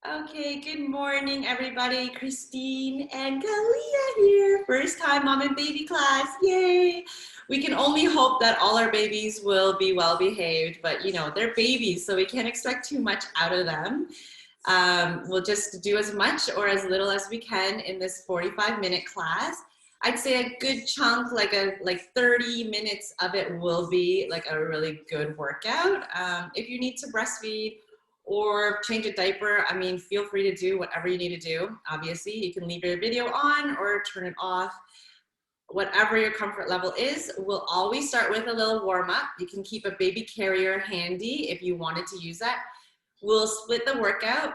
Okay, good morning, everybody. Christine and Kalia here. First time mom and baby class. Yay! We can only hope that all our babies will be well behaved, but you know, they're babies, so we can't expect too much out of them. We'll just do as much or as little as we can in this 45-minute class. I'd say a good chunk, like 30 minutes of it will be like a really good workout. If you need to breastfeed or change a diaper, I mean, feel free to do whatever you need to do. Obviously, you can leave your video on or turn it off. Whatever your comfort level is, we'll always start with a little warm up. You can keep a baby carrier handy if you wanted to use that. We'll split the workout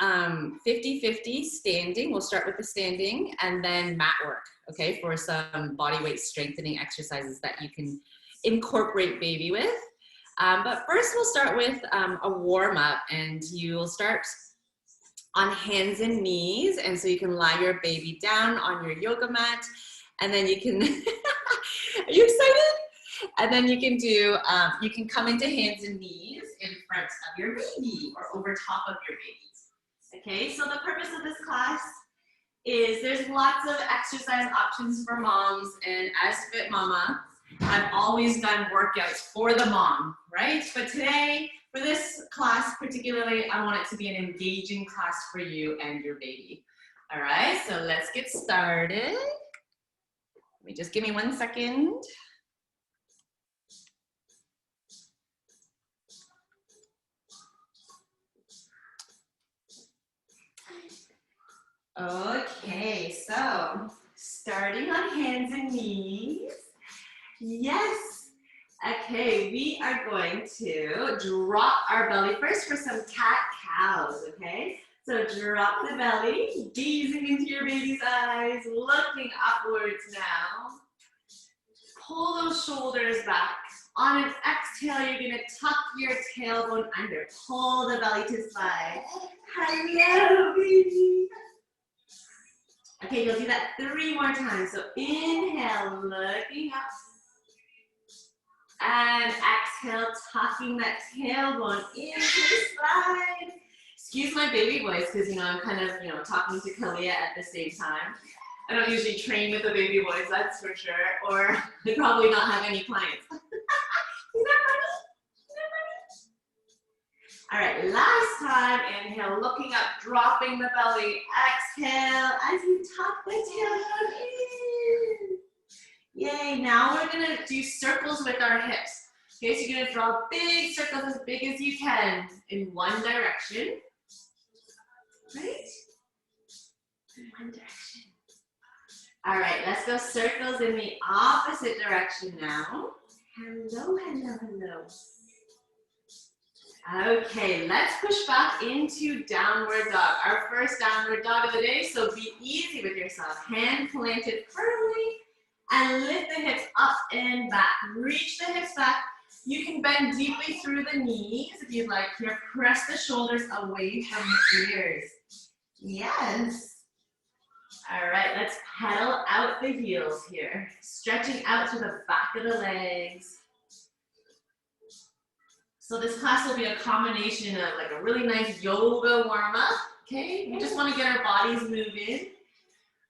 50-50 standing. We'll start with the standing and then mat work, okay, for some body weight strengthening exercises that you can incorporate baby with. But first we'll start with a warm up, and you'll start on hands and knees. And so you can lie your baby down on your yoga mat, and then you can, are you excited? And then you can do, you can come into hands and knees in front of your baby or over top of your baby. Okay, so the purpose of this class is there's lots of exercise options for moms, and as Fit Mama, I've always done workouts for the mom, right? But today, for this class particularly, I want it to be an engaging class for you and your baby. All right, so let's get started. Give me 1 second. Okay, so starting on hands and knees. Yes. Okay, we are going to drop our belly first for some cat-cows, okay? So drop the belly, gazing into your baby's eyes, looking upwards now. Pull those shoulders back. On an exhale, you're gonna tuck your tailbone under. Pull the belly to side. Hello, baby. Okay, you'll do that 3 more times. So inhale, looking up. And exhale, tucking that tailbone into the side. Excuse my baby voice, because, you know, I'm kind of, you know, talking to Kalia at the same time. I don't usually train with a baby voice, that's for sure, or I probably not have any clients. Isn't that funny? Isn't that funny? All right, last time, inhale, looking up, dropping the belly. Exhale, as you tuck the tailbone in. Yay, now we're gonna do circles with our hips. Okay, so you're gonna draw big circles, as big as you can, in one direction. Right? In one direction. All right, let's go circles in the opposite direction now. Hello, hello, hello. Okay, let's push back into downward dog. Our first downward dog of the day, so be easy with yourself. Hand planted firmly and lift the hips up and back. Reach the hips back. You can bend deeply through the knees if you'd like. Here, press the shoulders away from the ears. Yes. All right, let's pedal out the heels here. Stretching out to the back of the legs. So this class will be a combination of like a really nice yoga warm-up, okay? We just want to get our bodies moving.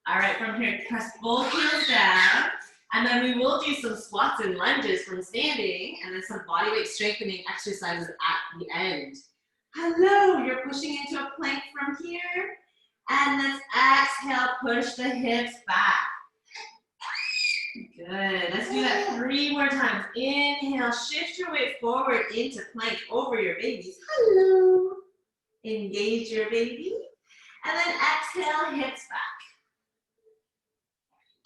All right, from here, press both heels down, and then we will do some squats and lunges from standing, and then some body weight strengthening exercises at the end. Hello, you're pushing into a plank from here, and let's exhale, push the hips back. Good, let's do that 3 more times. Inhale, shift your weight forward into plank over your babies. Hello, engage your baby, and then exhale, hips back.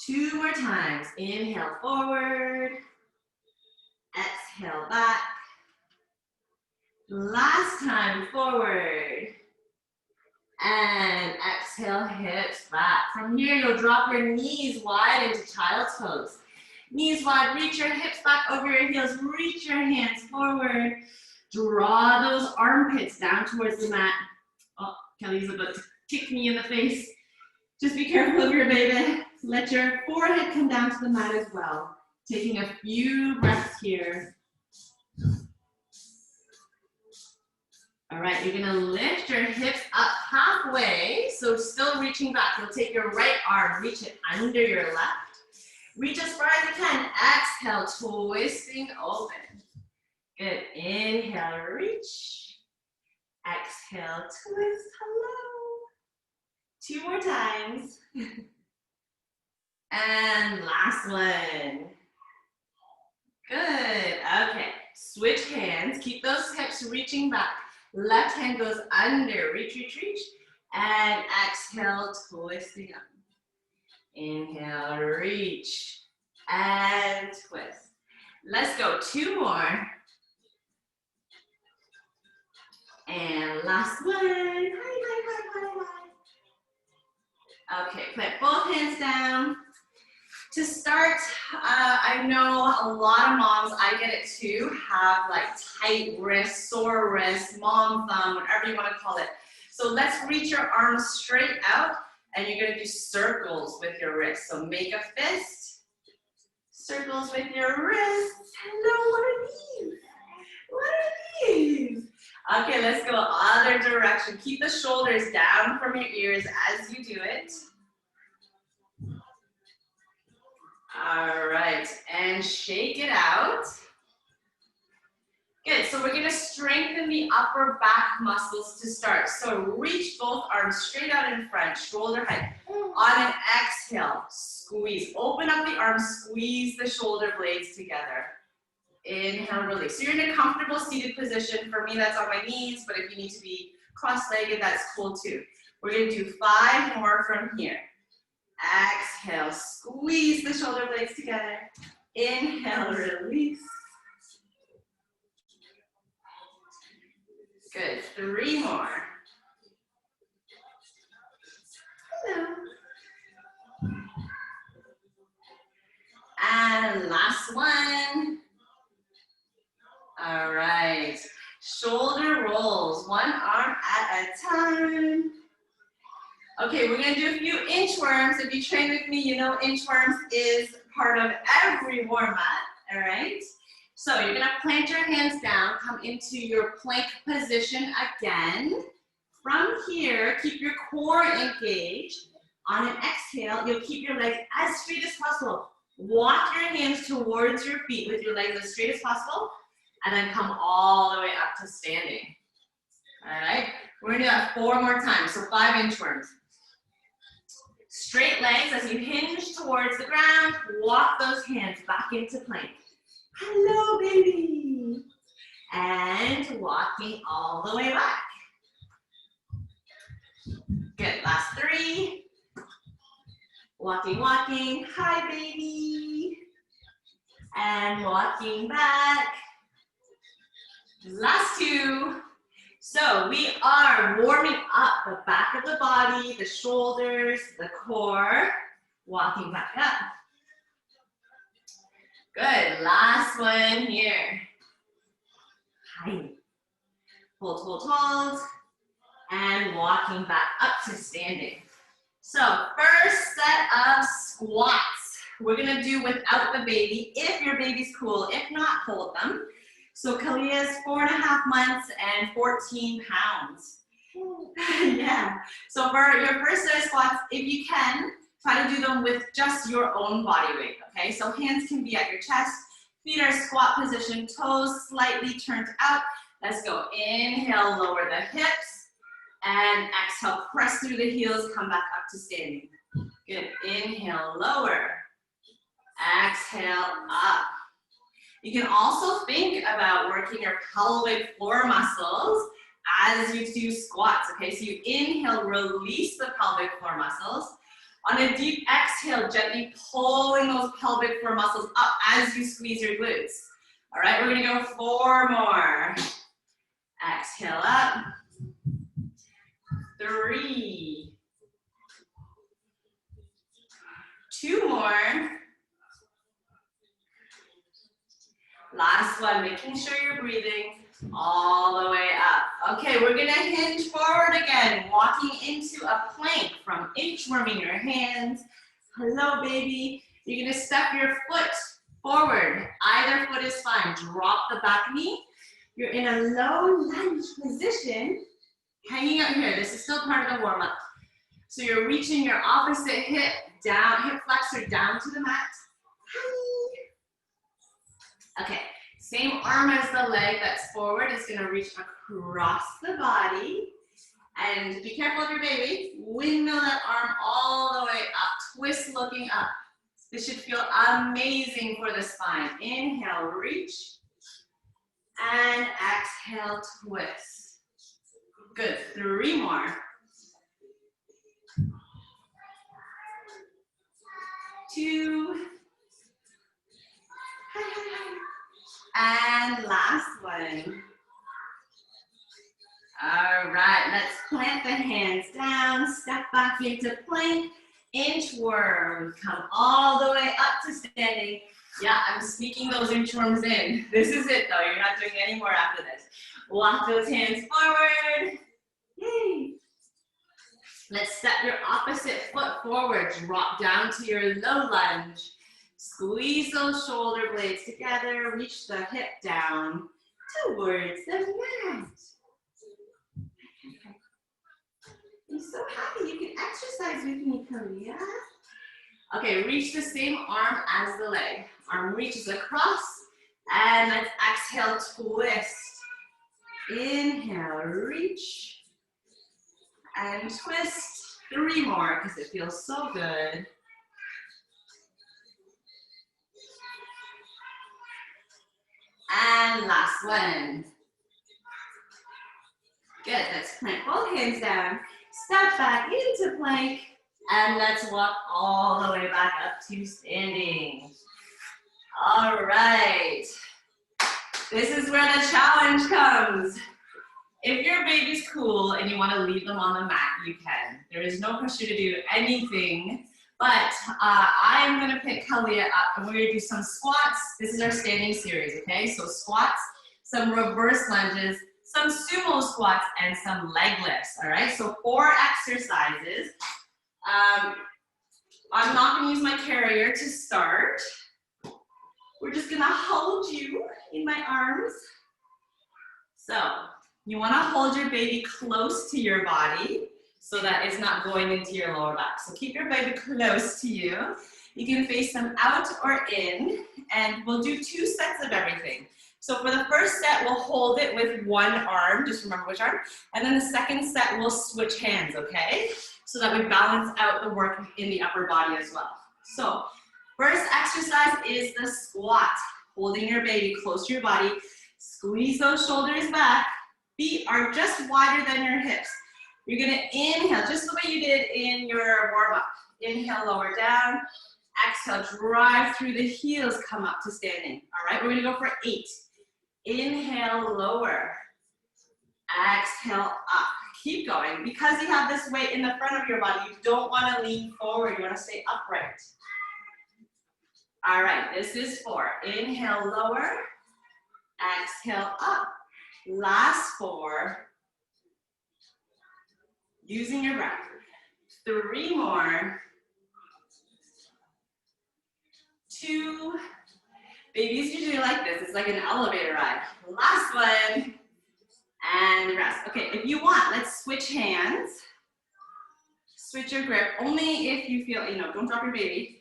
2 more times. Inhale forward. Exhale back. Last time forward. And exhale, hips back. From here, you'll drop your knees wide into child's pose. Knees wide, reach your hips back over your heels. Reach your hands forward. Draw those armpits down towards the mat. Oh, Kelly's about to kick me in the face. Just be careful of your baby. Let your forehead come down to the mat as well. Taking a few breaths here. All right, you're gonna lift your hips up halfway, so still reaching back. You'll take your right arm, reach it under your left. Reach as far as you can. Exhale, twisting open. Good. Inhale, reach. Exhale, twist. Hello. 2 more times. And last one. Good. Okay. Switch hands. Keep those hips reaching back. Left hand goes under. Reach, reach, reach. And exhale, twisting up. Inhale, reach. And twist. Let's go. 2 more. And last one. Hi, hi, hi, hi, hi. Okay, put both hands down. To start, I know a lot of moms, I get it too, have like tight wrists, sore wrists, mom thumb, whatever you want to call it. So let's reach your arms straight out and you're going to do circles with your wrists. So make a fist, circles with your wrists. Hello, what are these? What are these? Okay, let's go other direction. Keep the shoulders down from your ears as you do it. All right, and shake it out. Good, so we're gonna strengthen the upper back muscles to start. So reach both arms straight out in front, shoulder height. On an exhale, squeeze. Open up the arms, squeeze the shoulder blades together. Inhale, release. So you're in a comfortable seated position. For me, that's on my knees, but if you need to be cross-legged, that's cool too. We're gonna do 5 more from here. Exhale, squeeze the shoulder blades together. Inhale, release. Good, 3 more. Hello. And last one. All right, shoulder rolls, 1 arm at a time. Okay, we're gonna do a few inchworms. If you train with me, you know inchworms is part of every warm-up, all right? So you're gonna plant your hands down, come into your plank position again. From here, keep your core engaged. On an exhale, you'll keep your legs as straight as possible. Walk your hands towards your feet with your legs as straight as possible, and then come all the way up to standing. All right, we're gonna do that 4 more times, so 5 inchworms. Straight legs as you hinge towards the ground, walk those hands back into plank. Hello, baby. And walking all the way back. Good, last 3. Walking, walking, hi, baby. And walking back. Last 2. So we are warming up the back of the body, the shoulders, the core, walking back up. Good, last one here. Hi. Hold, hold, hold, and walking back up to standing. So first set of squats. We're gonna do without the baby, if your baby's cool. If not, hold them. So Kalia's 4.5 months and 14 pounds. Yeah. So for your first set of squats, if you can, try to do them with just your own body weight, okay? So hands can be at your chest, feet are squat position, toes slightly turned out. Let's go. Inhale, lower the hips, and exhale, press through the heels, come back up to standing. Good. Inhale, lower. Exhale, up. You can also think about working your pelvic floor muscles as you do squats, okay? So you inhale, release the pelvic floor muscles. On a deep exhale, gently pulling those pelvic floor muscles up as you squeeze your glutes. All right, we're gonna go 4 more. Exhale up. 3. 2 more. Last one, making sure you're breathing all the way up. Okay, we're gonna hinge forward again, walking into a plank from inchworming your hands. Hello, baby. You're gonna step your foot forward. Either foot is fine. Drop the back knee. You're in a low lunge position, hanging out here. This is still part of the warm-up. So you're reaching your opposite hip down, hip flexor down to the mat. Okay, same arm as the leg that's forward is gonna reach across the body. And be careful of your baby. Windmill that arm all the way up, twist looking up. This should feel amazing for the spine. Inhale, reach. And exhale, twist. Good, 3 more. 2. And last one. All right, let's plant the hands down, step back into plank, inchworm. Come all the way up to standing. Yeah, I'm sneaking those inchworms in. This is it though, you're not doing any more after this. Walk those hands forward. Yay. Let's step your opposite foot forward, drop down to your low lunge. Squeeze those shoulder blades together, reach the hip down towards the mat. I'm so happy you can exercise with me, Kalia. Okay, reach the same arm as the leg. Arm reaches across, and let's exhale, twist. Inhale, reach, and twist. 3 more, because it feels so good. And last one. Good, let's plant both hands down. Step back into plank, and let's walk all the way back up to standing. All right. This is where the challenge comes. If your baby's cool and you want to leave them on the mat, you can. There is no pressure to do anything, but I'm going to pick Kalia up, and we're going to do some squats. This is our standing series, okay? So squats, some reverse lunges, some sumo squats, and some leg lifts, all right? So 4 exercises. I'm not gonna use my carrier to start. We're just gonna hold you in my arms. So you wanna hold your baby close to your body so that it's not going into your lower back. So keep your baby close to you. You can face them out or in, and we'll do 2 sets of everything. So for the first set, we'll hold it with 1 arm, just remember which arm, and then the second set, we'll switch hands, okay? So that we balance out the work in the upper body as well. So first exercise is the squat, holding your baby close to your body, squeeze those shoulders back, feet are just wider than your hips. You're gonna inhale, just the way you did in your warm-up. Inhale, lower down, exhale, drive through the heels, come up to standing. All right, we're gonna go for 8. Inhale, lower. Exhale, up. Keep going. Because you have this weight in the front of your body, you don't want to lean forward. You want to stay upright. All right, this is 4. Inhale, lower. Exhale, up. Last 4. Using your breath. 3 more. 2. Babies usually like this. It's like an elevator ride. Last one. And rest. Okay, if you want, let's switch hands. Switch your grip. Only if you feel, don't drop your baby.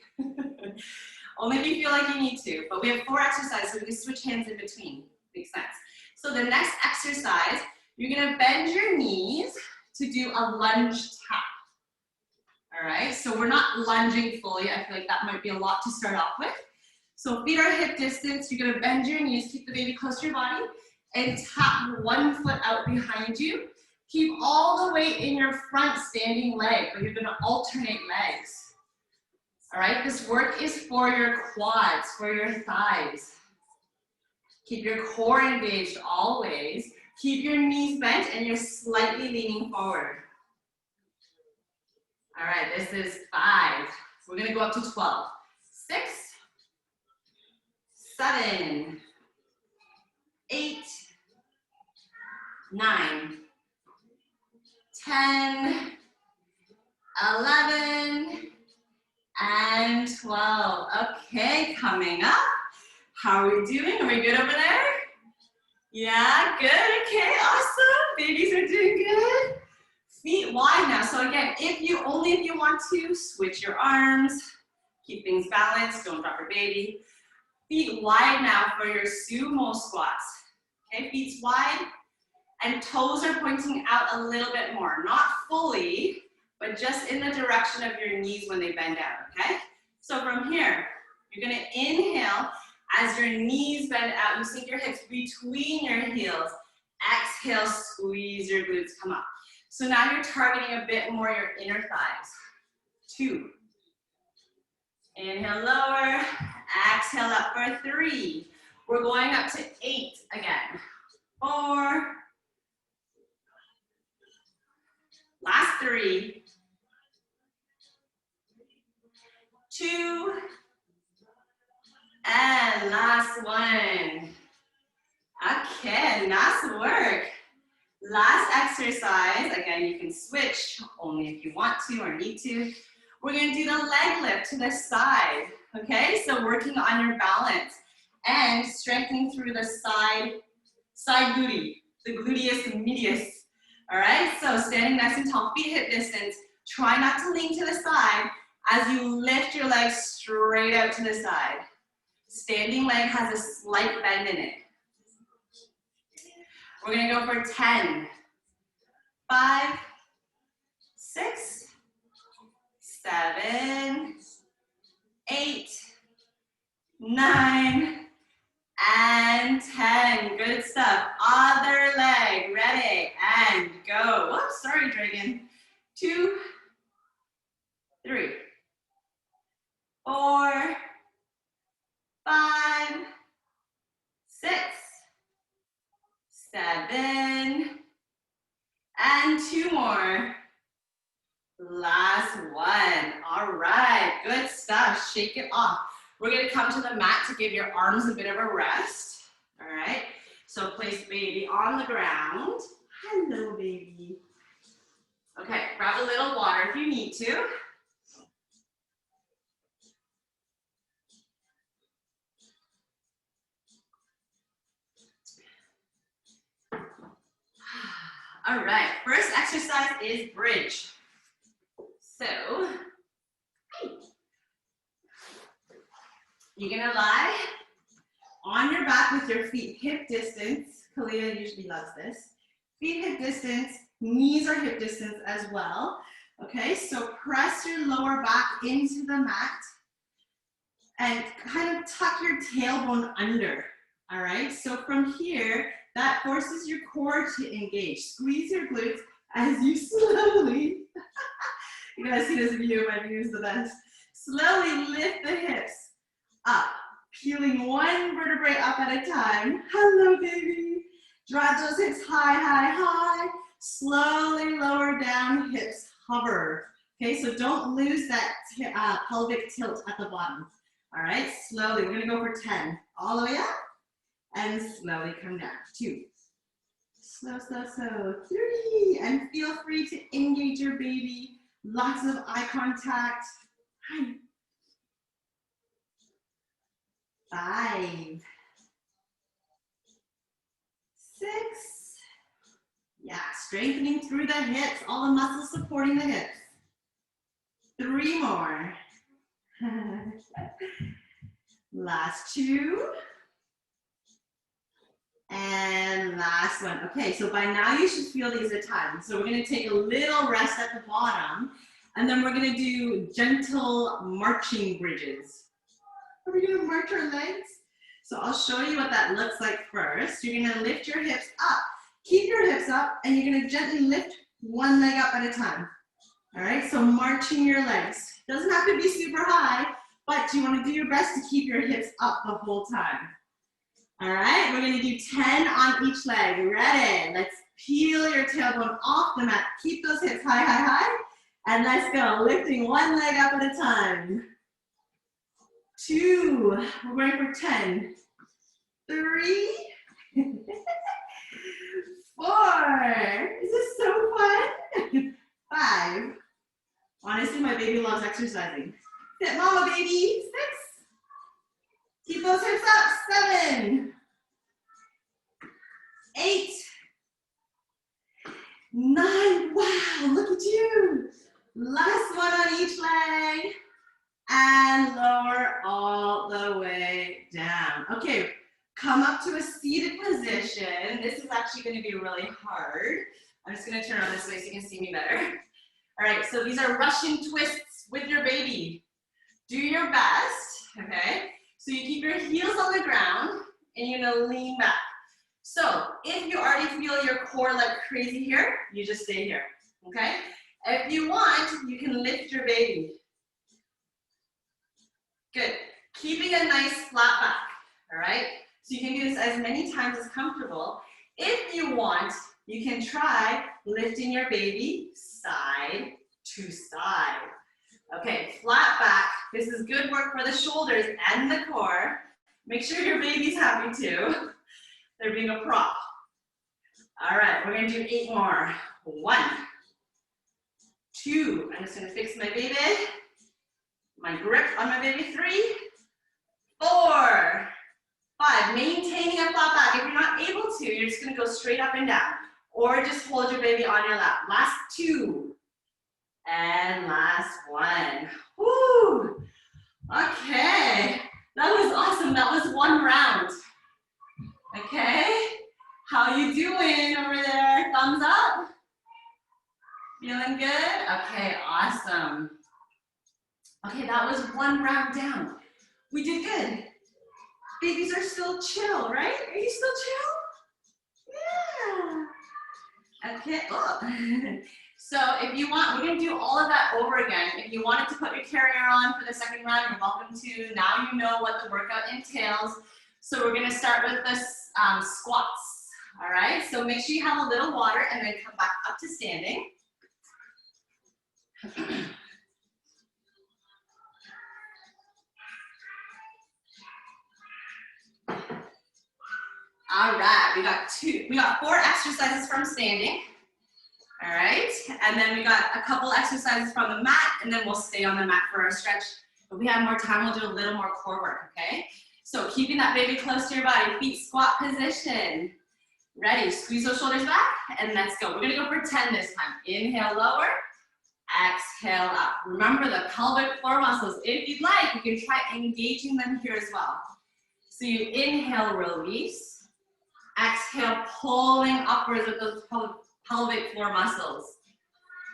Only if you feel like you need to. But we have 4 exercises, so we can switch hands in between. Makes sense. So the next exercise, you're gonna bend your knees to do a lunge tap. All right, so we're not lunging fully. I feel like that might be a lot to start off with. So feet are hip distance. You're gonna bend your knees, keep the baby close to your body, and tap 1 foot out behind you. Keep all the weight in your front standing leg, but you're gonna alternate legs. All right, this work is for your quads, for your thighs. Keep your core engaged always. Keep your knees bent and you're slightly leaning forward. All right, this is 5. We're gonna go up to 12. 6, 7, 8, 9, 10, 11, and 12. Okay, coming up. How are we doing? Are we good over there? Yeah, good, okay, awesome. Babies are doing good. Feet wide now. So again, if you want to, switch your arms, keep things balanced, don't drop your baby. Feet wide now for your sumo squats. Okay, feet wide and toes are pointing out a little bit more. Not fully, but just in the direction of your knees when they bend down, okay? So from here, you're gonna inhale. As your knees bend out, you sink your hips between your heels. Exhale, squeeze your glutes, come up. So now you're targeting a bit more your inner thighs. 2. Inhale, lower. Exhale up for 3. We're going up to 8 again. 4. Last 3. 2. And last 1. Okay, nice work. Last exercise, again, you can switch only if you want to or need to. We're gonna do the leg lift to the side, okay? So working on your balance and strengthening through the side glute, the gluteus medius, all right? So standing nice and tall, feet hip distance. Try not to lean to the side as you lift your legs straight out to the side. Standing leg has a slight bend in it. We're gonna go for 10, 5, 6, 7, 8, 9, and 10. Good stuff. Other leg, ready, and go. Whoops, sorry, dragon. 2, 3, 4, 5, 6, 7, and 2 more. Last one. All right, good stuff. Shake it off. We're gonna come to the mat to give your arms a bit of a rest. All right, so place baby on the ground. Hello, baby. Okay, grab a little water if you need to. All right, first exercise is bridge. So, you're gonna lie on your back with your feet hip distance. Kalia usually loves this. Feet hip distance, knees are hip distance as well. Okay, so press your lower back into the mat and kind of tuck your tailbone under. All right, so from here, that forces your core to engage. Squeeze your glutes as you slowly, you guys see this view, my view is the best. Slowly lift the hips up, peeling one vertebrae up at a time. Hello, baby. Drive those hips high, high, high. Slowly lower down, hips hover. Okay, so don't lose that pelvic tilt at the bottom. All right, slowly, we're gonna go for 10. All the way up, and slowly come down. 2. Slow, slow, slow. 3, and feel free to engage your baby. Lots of eye contact. 5, 6. Yeah, strengthening through the hips, all the muscles supporting the hips. 3 more. Last 2. And last one. Okay, so by now you should feel these a ton. So we're gonna take a little rest at the bottom, and then we're gonna do gentle marching bridges. Are we gonna march our legs? So I'll show you what that looks like first. You're gonna lift your hips up. Keep your hips up, and you're gonna gently lift one leg up at a time. All right, so marching your legs. Doesn't have to be super high, but you wanna do your best to keep your hips up the whole time. All right, we're gonna do 10 on each leg. Ready? Let's peel your tailbone off the mat. Keep those hips high, high, high. And let's go, lifting one leg up at a time. 2, we're going for 10. 3, 4, is this so fun? 5, honestly, my baby loves exercising. Sit, mama, baby. 6, keep those hips up. 7, 8, 9, wow, look at you. Last one on each leg. And lower all the way down. Okay, come up to a seated position. This is actually going to be really hard. I'm just going to turn around this way so you can see me better. All right, so these are Russian twists with your baby. Do your best, okay? So you keep your heels on the ground and you're going to lean back. So if you already feel your core like crazy here, you just stay here, okay? If you want, you can lift your baby. Good. Keeping a nice flat back, all right? So you can do this as many times as comfortable. If you want, you can try lifting your baby side to side. Okay, flat back. This is good work for the shoulders and the core. Make sure your baby's happy too. They're being a prop. All right, we're gonna do 8 more. 1, 2, I'm just gonna fix my baby. My grip on my baby. 3, 4, 5. Maintaining a flat back. If you're not able to, you're just going to go straight up and down. Or just hold your baby on your lap. Last 2. And last 1. Woo! Okay. That was awesome. That was 1 round. Okay. How you doing over there? Thumbs up? Feeling good? Okay, awesome. Okay, that was 1 round down. We did good. Babies are still chill, right? Are you still chill? Yeah. Okay. Oh. So if you want, we're gonna do all of that over again. If you wanted to put your carrier on for the second round, you're welcome to. Now you know what the workout entails. So we're gonna start with the squats. All right. So make sure you have a little water and then come back up to standing. All right, we got 4 exercises from standing. All right, and then we got a couple exercises from the mat, and then we'll stay on the mat for our stretch. If we have more time, we'll do a little more core work, okay? So keeping that baby close to your body, feet squat position. Ready, squeeze those shoulders back, and let's go. We're gonna go for 10 this time. Inhale, lower, exhale, up. Remember the pelvic floor muscles. If you'd like, you can try engaging them here as well. So you inhale, release. Exhale, pulling upwards with those pelvic floor muscles.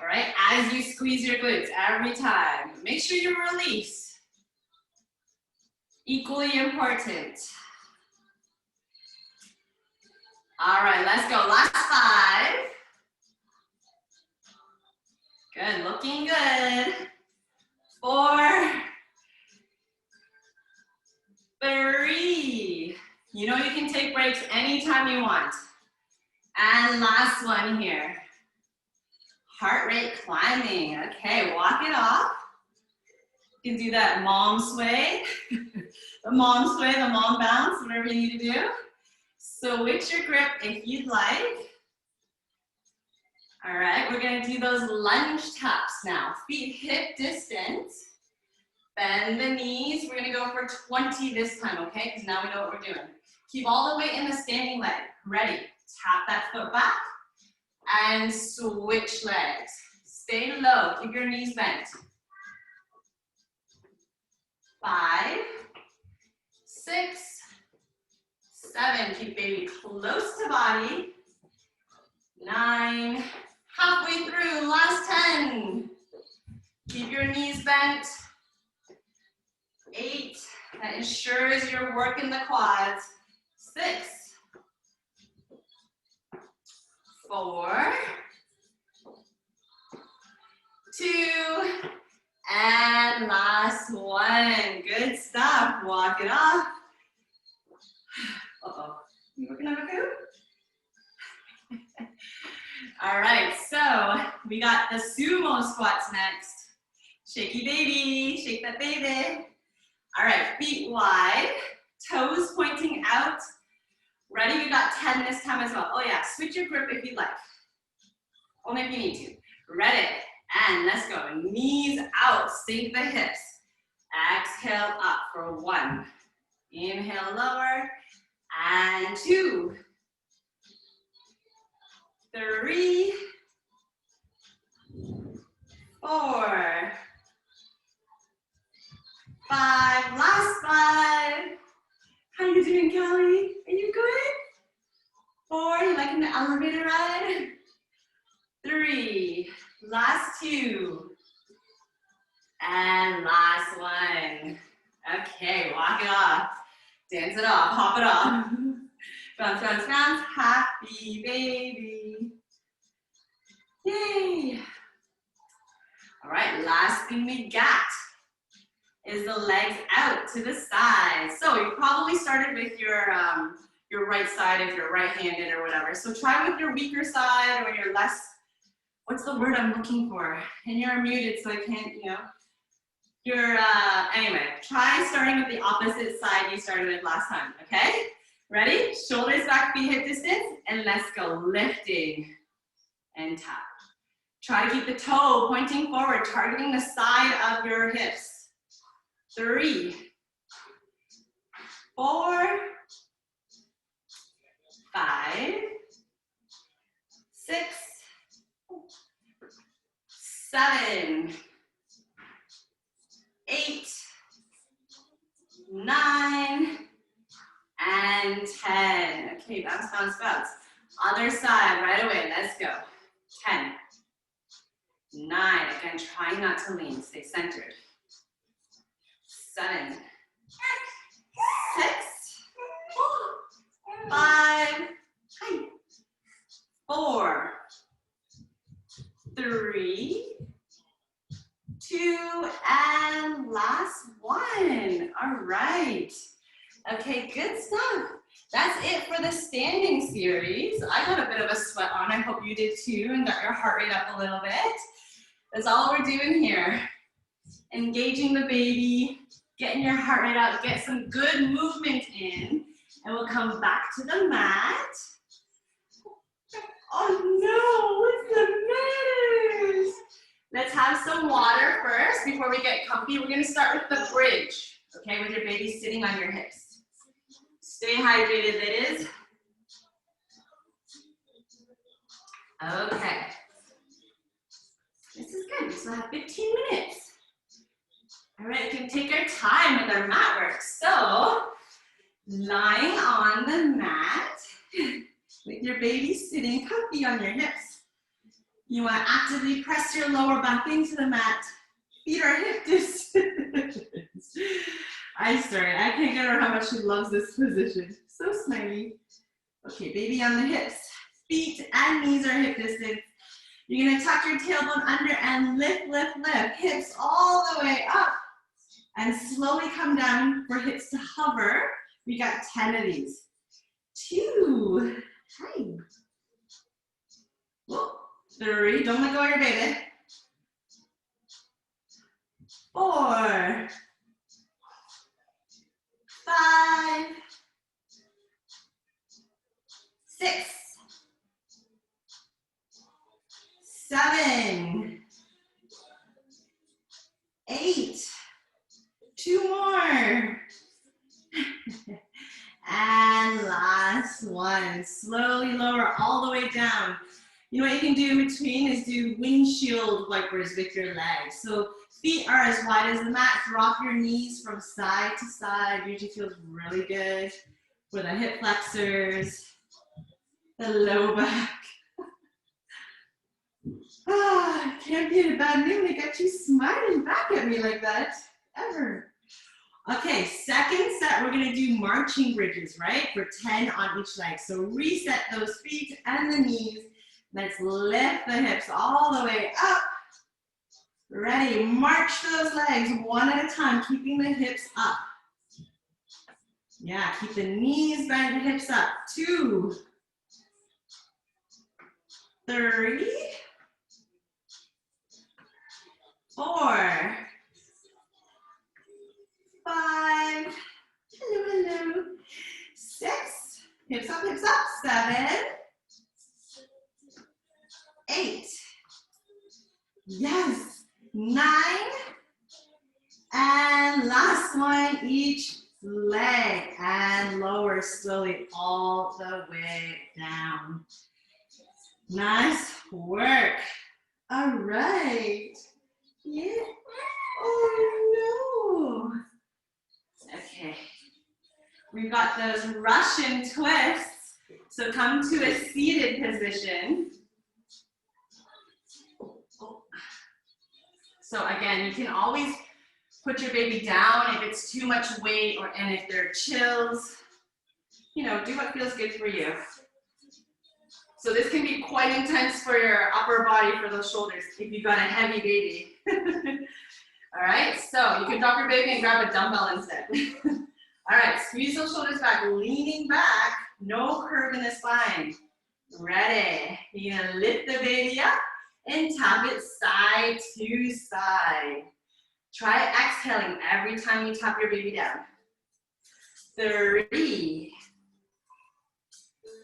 All right, as you squeeze your glutes every time. Make sure you release. Equally important. All right, let's go. Last 5. Good, looking good. 4, 3. You know you can take breaks anytime you want. And last one here. Heart rate climbing. Okay, walk it off. You can do that mom sway. The mom sway, the mom bounce, whatever you need to do. Switch your grip if you'd like. All right, we're gonna do those lunge taps now. Feet hip distance. Bend the knees. We're gonna go for 20 this time, okay? Because now we know what we're doing. Keep all the weight in the standing leg. Ready? Tap that foot back and switch legs. Stay low. Keep your knees bent. 5, 6, 7. Keep baby close to body. 9. Halfway through. Last 10. Keep your knees bent. 8. That ensures you're working the quads. 6, 4, 2, and last one. Good stuff. Walk it off. Uh-oh. You working on a food? All right, so we got the sumo squats next. Shaky baby, shake that baby. All right, feet wide, toes pointing out. Ready? We got 10 this time as well. Oh yeah, switch your grip if you'd like. Only if you need to. Ready? And let's go. Knees out, sink the hips. Exhale up for 1. Inhale, lower. And 2. 3, 4, 5, last 5. How are you doing, Kelly? Are you good? 4, you liking the elevator ride? 3, last 2, and last 1. Okay, walk it off, dance it off, hop it off. Bounce, bounce, bounce, happy baby. Yay. All right, last thing we got is the legs out to the side. So you probably started with your right side if you're right-handed or whatever. So try with your weaker side or your less, what's the word I'm looking for? And you're muted, so I can't, anyway, try starting with the opposite side you started with last time, okay? Ready? Shoulders back, feet hip distance, and let's go. Lifting and tap. Try to keep the toe pointing forward, targeting the side of your hips. 3, 4, 5, 6, 7, 8, 9, and 10. Okay, bounce, bounce, bounce. Other side, right away, let's go. 10, 9, again, try not to lean, stay centered. 7, 6, 5, 4, 3, 2, and last 1. All right. Okay, good stuff. That's it for the standing series. I got a bit of a sweat on. I hope you did too and got your heart rate up a little bit. That's all we're doing here. Engaging the baby, getting your heart rate up, get some good movement in, and we'll come back to the mat. Oh no, what's the matter? Let's have some water first before we get comfy. We're gonna start with the bridge, okay, with your baby sitting on your hips. Stay hydrated, ladies. Okay. This is good, we still have 15 minutes. All right, we can take our time with our mat work. So, lying on the mat with your baby sitting comfy on your hips. You want to actively press your lower back into the mat. Feet are hip distance. I can't get over how much she loves this position. So smiley. Okay, baby on the hips. Feet and knees are hip distance. You're gonna tuck your tailbone under and lift, lift, lift. Hips all the way up. And slowly come down for hips to hover. We got 10 of these. 2, 3, don't let go of your baby. 4, 5, 6, 7, 8, 2 more. And last one. Slowly lower all the way down. You know what you can do in between is do windshield wipers with your legs. So feet are as wide as the mat. Drop your knees from side to side. Usually feels really good for the hip flexors, the low back. Can't be in a bad mood. I got you smiling back at me like that, ever. Okay, second set, we're gonna do marching bridges, right? For 10 on each leg. So reset those feet and the knees. Let's lift the hips all the way up. Ready, march those legs one at a time, keeping the hips up. Yeah, keep the knees bent, hips up. 2, 3, 4, 5, hello, 6, hips up, 7, 8, yes, 9, and last one, each leg, and lower slowly all the way down. Nice work. All right. Yeah. Oh no. Okay. We've got those Russian twists. So come to a seated position. So again, you can always put your baby down if it's too much weight and if there are chills. You know, do what feels good for you. So this can be quite intense for your upper body, for those shoulders, if you've got a heavy baby. All right, so you can drop your baby and grab a dumbbell instead. All right, squeeze those shoulders back, leaning back, no curve in the spine. Ready? You're gonna lift the baby up and tap it side to side. Try exhaling every time you tap your baby down. 3.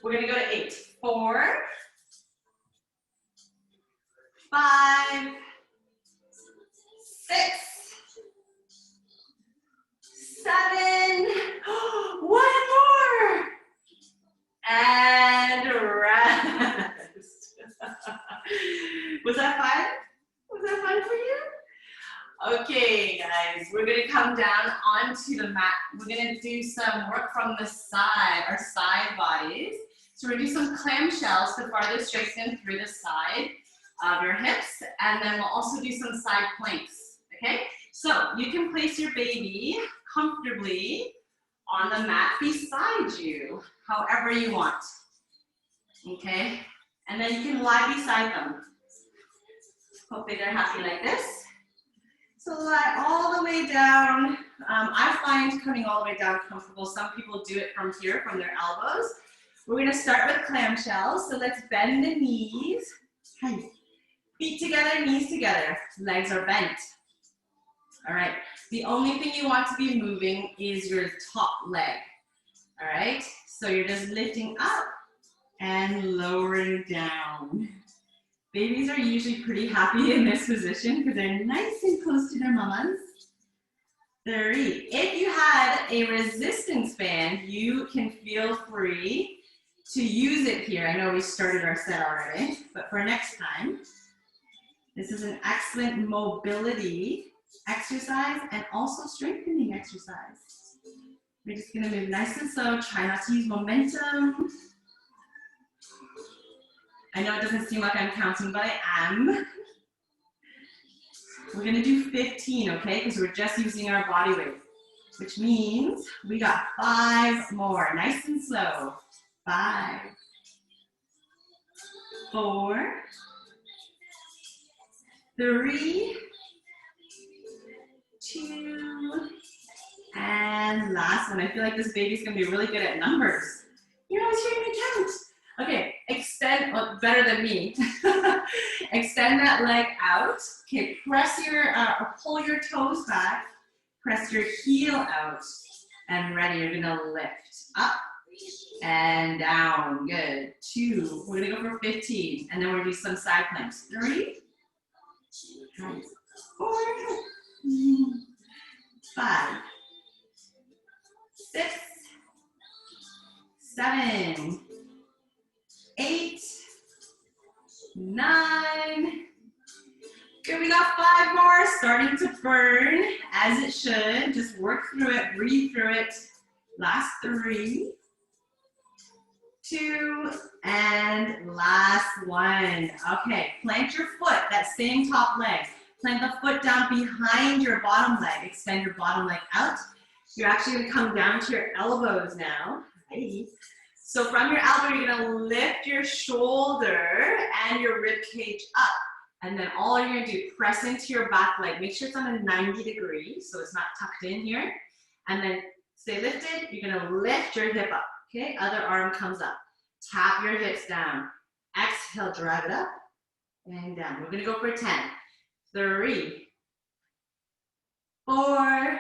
We're gonna go to 8. 4, 5, 6, 7. One more. And rest. Was that fun? Was that fun for you? Okay, guys, we're gonna come down onto the mat. We're gonna do some work from the side, our side bodies. So we're gonna do some clamshells to farther straighten through the side of your hips, and then we'll also do some side planks, okay? So you can place your baby comfortably on the mat beside you, however you want, okay? And then you can lie beside them. Hopefully they're happy like this. So lie all the way down. I find coming all the way down comfortable. Some people do it from here, from their elbows. We're gonna start with clamshells. So let's bend the knees. Feet together, knees together. Legs are bent. All right. The only thing you want to be moving is your top leg. All right. So you're just lifting up and lowering down. Babies are usually pretty happy in this position because they're nice and close to their mamas. 3. If you had a resistance band, you can feel free to use it here. I know we started our set already, but for next time, this is an excellent mobility exercise and also strengthening exercise. We're just gonna move nice and slow. Try not to use momentum. I know it doesn't seem like I'm counting, but I am. We're gonna do 15, okay? Because we're just using our body weight, which means we got 5 more. Nice and slow. 5, 4, 3, 2, and last one. I feel like this baby's gonna be really good at numbers. You're always hearing me count. Okay, extend, well, better than me. Extend that leg out. Okay, press your, or pull your toes back. Press your heel out. And ready, you're gonna lift up and down. Good. 2, we're gonna go for 15. And then we're gonna do some side planks. 3, 4, 5, 6, 7, 8, 9. Good, we got 5 more, starting to burn as it should. Just work through it, breathe through it. Last 3, 2, and last 1. Okay, plant your foot, that same top leg. Plant the foot down behind your bottom leg. Extend your bottom leg out. You're actually gonna come down to your elbows now. Hi. So from your elbow, you're gonna lift your shoulder and your rib cage up. And then all you're gonna do, press into your back leg. Make sure it's on a 90 degrees, so it's not tucked in here. And then stay lifted, you're gonna lift your hip up, okay? Other arm comes up. Tap your hips down. Exhale, drive it up and down. We're gonna go for 10. 3, 4,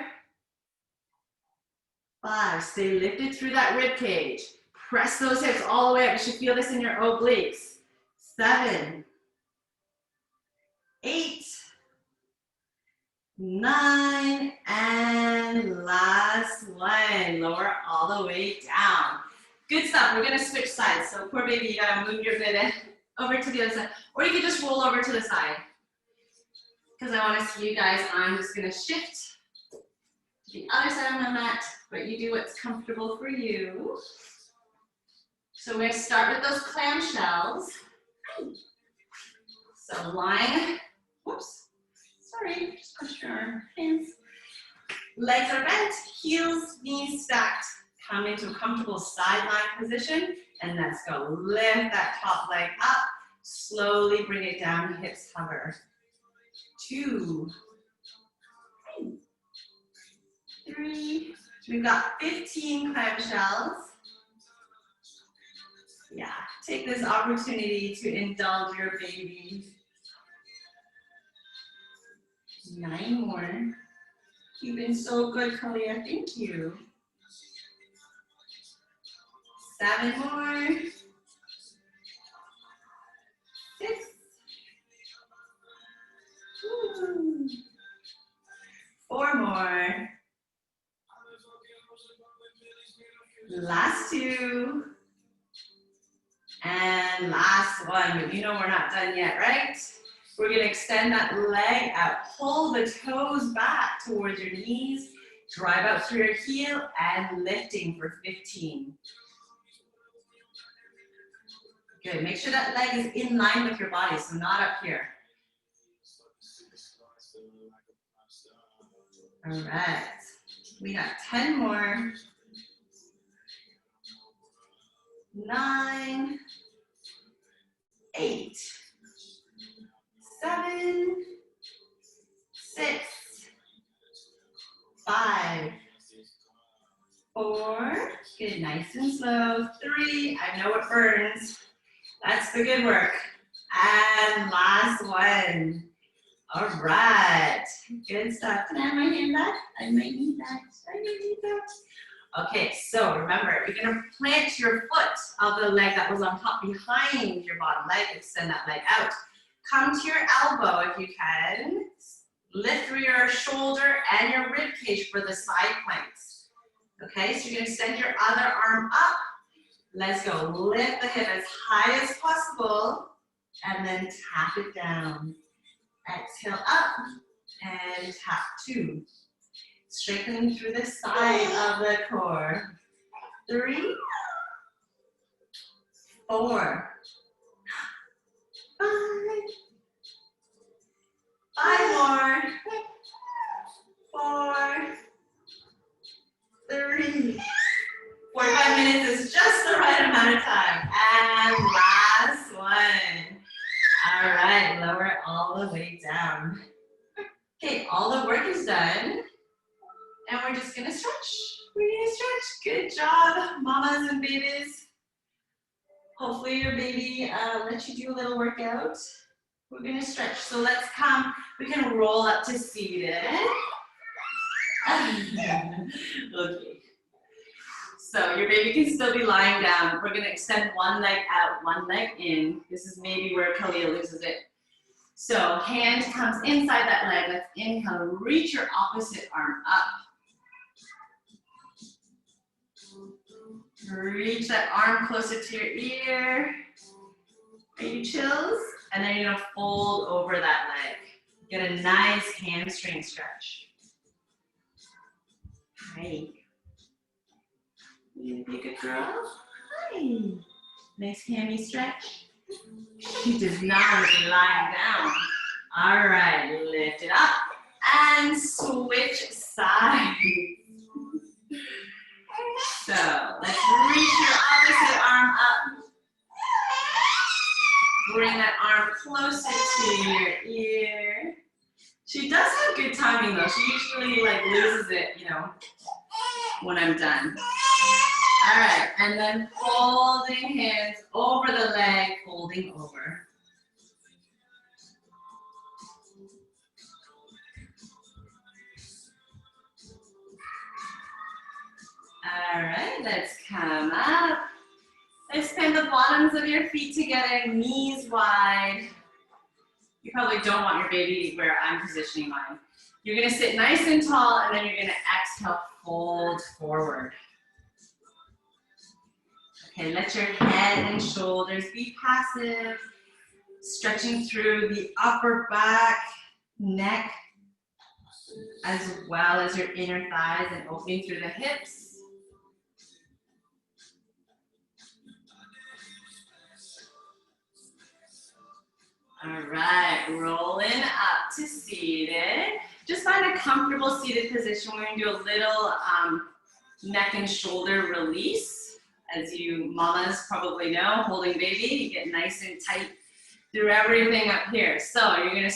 5. Stay lifted through that rib cage. Press those hips all the way up. You should feel this in your obliques. 7, 8, 9, and last one. Lower all the way down. Good stuff. We're gonna switch sides. So poor baby, you gotta move your bit in. Over to the other side. Or you can just roll over to the side. Because I want to see you guys, I'm just going to shift to the other side of my mat, but you do what's comfortable for you. So we're going to start with those clamshells. So lying, whoops, sorry, just push your hands. Legs are bent, heels, knees stacked. Come into a comfortable side lying position, and let's go. Lift that top leg up, slowly bring it down, hips hover. 2, 3, we've got 15 clamshells. Yeah, take this opportunity to indulge your baby. 9 more. You've been so good, Kalia, thank you. 7 more. 6. Woo. 4 more. Last 2. And last one, but you know we're not done yet, right? We're gonna extend that leg out. Pull the toes back towards your knees. Drive out through your heel and lifting for 15. Good, make sure that leg is in line with your body, so not up here. All right, we got 10 more. 9, 8, 7, 6, 5, 4, good, nice and slow, 3, I know it burns, that's the good work, and last one. All right, good stuff. Can I have my hand back? I might need that, I might need that. Okay, so remember, you're gonna plant your foot of the leg that was on top behind your bottom leg, extend that leg out. Come to your elbow if you can. Lift through your shoulder and your rib cage for the side planks. Okay, so you're gonna extend your other arm up. Let's go, lift the hip as high as possible and then tap it down. Exhale up and tap 2. Strengthening through the side of the core. 3, 4, 5. 5 more. 4, 3. 45 minutes is just the right amount of time. And last one. All right, lower it all the way down. Okay, all the work is done. And we're just gonna stretch. We're gonna stretch. Good job, mamas and babies. Hopefully your baby lets you do a little workout. We're gonna stretch. So let's come, we can roll up to seated. Okay. So your baby can still be lying down. We're gonna extend one leg out, one leg in. This is maybe where Kalia loses it. So hand comes inside that leg. Let's inhale, reach your opposite arm up. Reach that arm closer to your ear. Are you chills? And then you're gonna fold over that leg. Get a nice hamstring stretch. Right. You gonna be a good girl? Hi. Nice hammy stretch. She does not want to be lying down. All right, lift it up and switch sides. So let's reach your opposite arm up. Bring that arm closer to your ear. She does have good timing though. She usually like loses it, you know, when I'm done. All right, and then folding hands over the leg, folding over. All right, let's come up. Let's pin the bottoms of your feet together, knees wide. You probably don't want your baby where I'm positioning mine. You're gonna sit nice and tall, and then you're gonna exhale, fold forward. Okay, let your head and shoulders be passive. Stretching through the upper back, neck, as well as your inner thighs and opening through the hips. All right, rolling up to seated. Just find a comfortable seated position. We're gonna do a little neck and shoulder release. As you mamas probably know, holding baby, you get nice and tight through everything up here. So you're gonna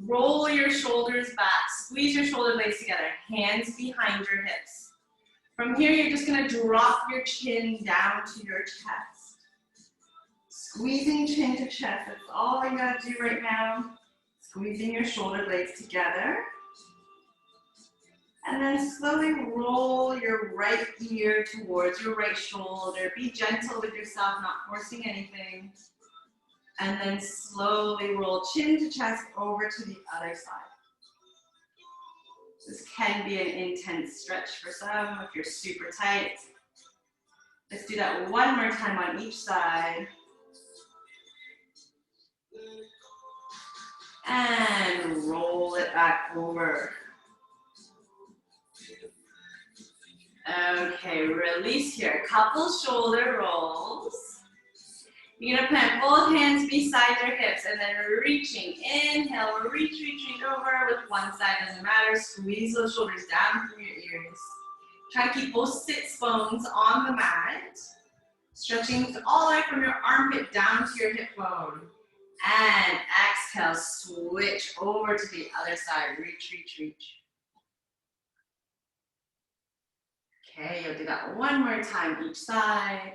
roll your shoulders back, squeeze your shoulder blades together, hands behind your hips. From here, you're just gonna drop your chin down to your chest. Squeezing chin to chest, that's all you gotta do right now. Squeezing your shoulder blades together. And then slowly roll your right ear towards your right shoulder. Be gentle with yourself, not forcing anything. And then slowly roll chin to chest over to the other side. This can be an intense stretch for some if you're super tight. Let's do that one more time on each side. And roll it back over. Okay, release here. Couple shoulder rolls. You're gonna plant both hands beside your hips and then reaching. Inhale, reach over with one side, doesn't matter. Squeeze those shoulders down through your ears. Try to keep both sits bones on the mat. Stretching all the way from your armpit down to your hip bone. And exhale, switch over to the other side. Reach. Okay, you'll do that one more time each side.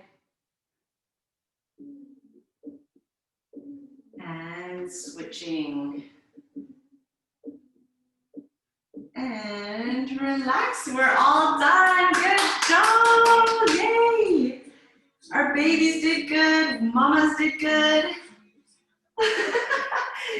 And switching. And relax, we're all done. Good job, yay! Our babies did good, mamas did good.